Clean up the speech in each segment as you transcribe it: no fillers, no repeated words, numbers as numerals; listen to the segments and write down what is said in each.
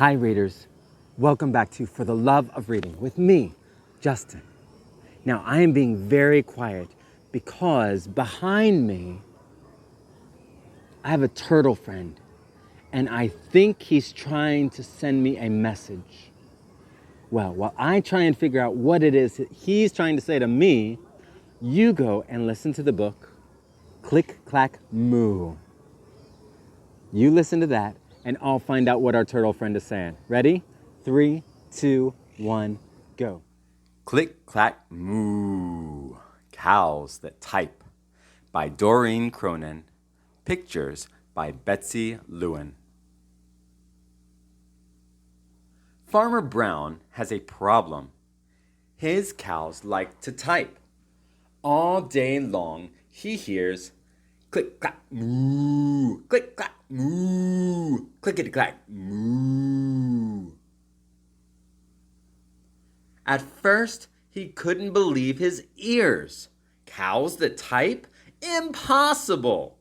Hi, readers. Welcome back to For the Love of Reading with me, Justin. Now, I am being very quiet because behind me, I have a turtle friend, and I think he's trying to send me a message. Well, while I try and figure out what it is that he's trying to say to me, you go and listen to the book, Click, Clack, Moo. You listen to that, and I'll find out what our turtle friend is saying. Ready? 3, 2, 1, go. Click, Clack, Moo. Cows That Type by Doreen Cronin. Pictures by Betsy Lewin. Farmer Brown has a problem. His cows like to type. All day long he hears click, clack, moo, click, clack, moo, clickety, clack, moo. At first, he couldn't believe his ears. Cows that type? Impossible!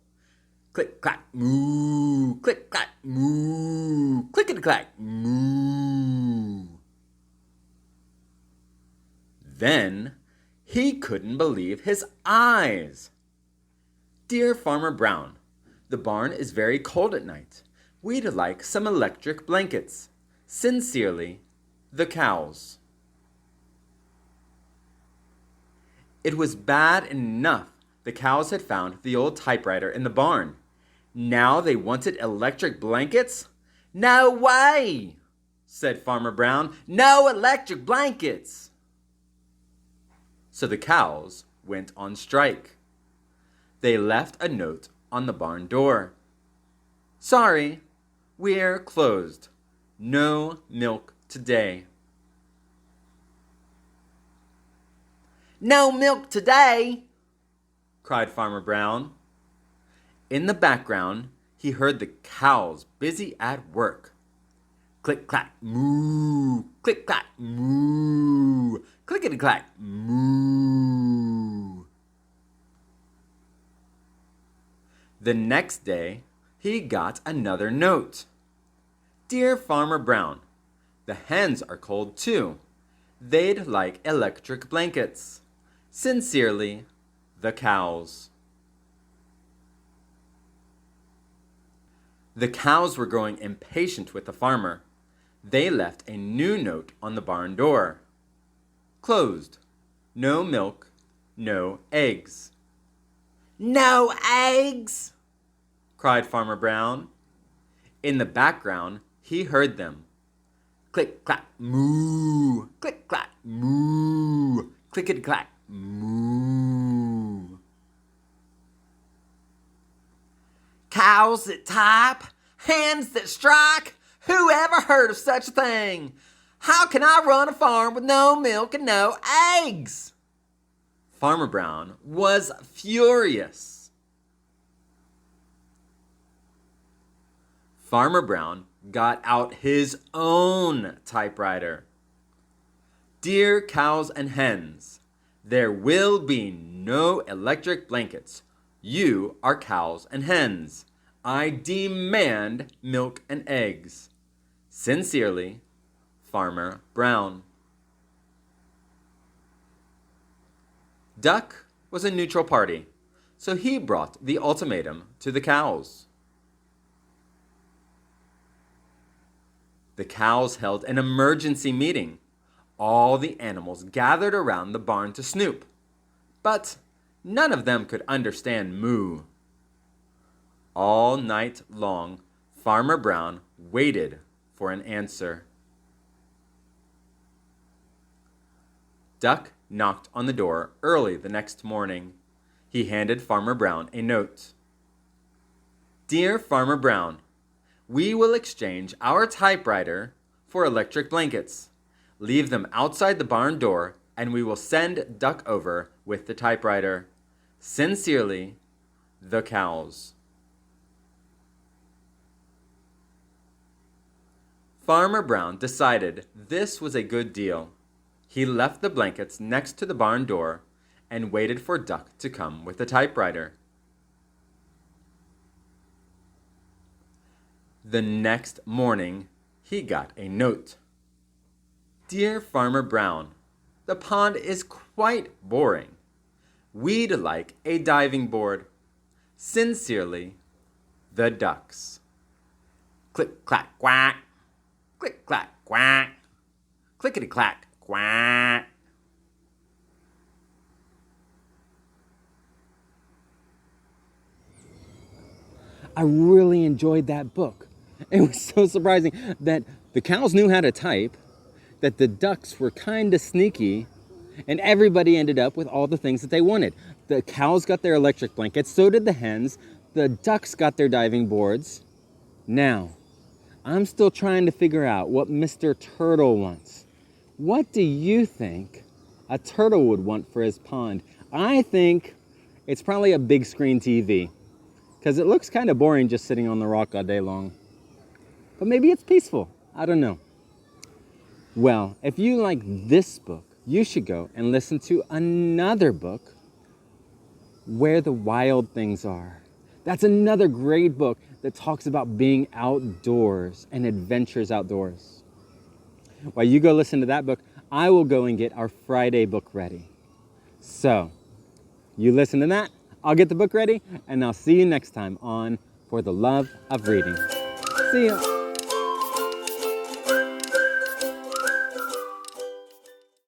Click, clack, moo, click, clack, moo, clickety, clack, moo. Then, he couldn't believe his eyes. Dear Farmer Brown, the barn is very cold at night. We'd like some electric blankets. Sincerely, the cows. It was bad enough the cows had found the old typewriter in the barn. Now they wanted electric blankets? No way, said Farmer Brown. No electric blankets. So the cows went on strike. They left a note on the barn door. Sorry, we're closed. No milk today. No milk today, cried Farmer Brown. In the background, he heard the cows busy at work. Click, clack, moo, click, clack, moo, clickety, clack, moo. The next day, he got another note. Dear Farmer Brown, the hens are cold too. They'd like electric blankets. Sincerely, the cows. The cows were growing impatient with the farmer. They left a new note on the barn door. Closed. No milk, no eggs. No eggs! Cried Farmer Brown. In the background, he heard them. Click, clack, moo, click, clack, moo, clickety, clack, moo. Cows that type, hens that strike, who ever heard of such a thing? How can I run a farm with no milk and no eggs? Farmer Brown was furious. Farmer Brown got out his own typewriter. Dear cows and hens, there will be no electric blankets. You are cows and hens. I demand milk and eggs. Sincerely, Farmer Brown. Duck was a neutral party, so he brought the ultimatum to the cows. The cows held an emergency meeting. All the animals gathered around the barn to snoop, but none of them could understand moo. All night long, Farmer Brown waited for an answer. Duck knocked on the door early the next morning. He handed Farmer Brown a note. Dear Farmer Brown, we will exchange our typewriter for electric blankets. Leave them outside the barn door, and we will send Duck over with the typewriter. Sincerely, the cows. Farmer Brown decided this was a good deal. He left the blankets next to the barn door and waited for Duck to come with the typewriter. The next morning, he got a note. Dear Farmer Brown, the pond is quite boring. We'd like a diving board. Sincerely, the ducks. Click, clack, quack. Click, clack, quack. Clickety, clack, quack. I really enjoyed that book. It was so surprising that the cows knew how to type, that the ducks were kind of sneaky, and everybody ended up with all the things that they wanted. The cows got their electric blankets, so did the hens. The ducks got their diving boards. Now, I'm still trying to figure out what Mr. Turtle wants. What do you think a turtle would want for his pond? I think it's probably a big screen TV, because it looks kind of boring just sitting on the rock all day long. But maybe it's peaceful. I don't know. Well, if you like this book, you should go and listen to another book, Where the Wild Things Are. That's another great book that talks about being outdoors and adventures outdoors. While you go listen to that book, I will go and get our Friday book ready. So, you listen to that, I'll get the book ready, and I'll see you next time on For the Love of Reading. See ya.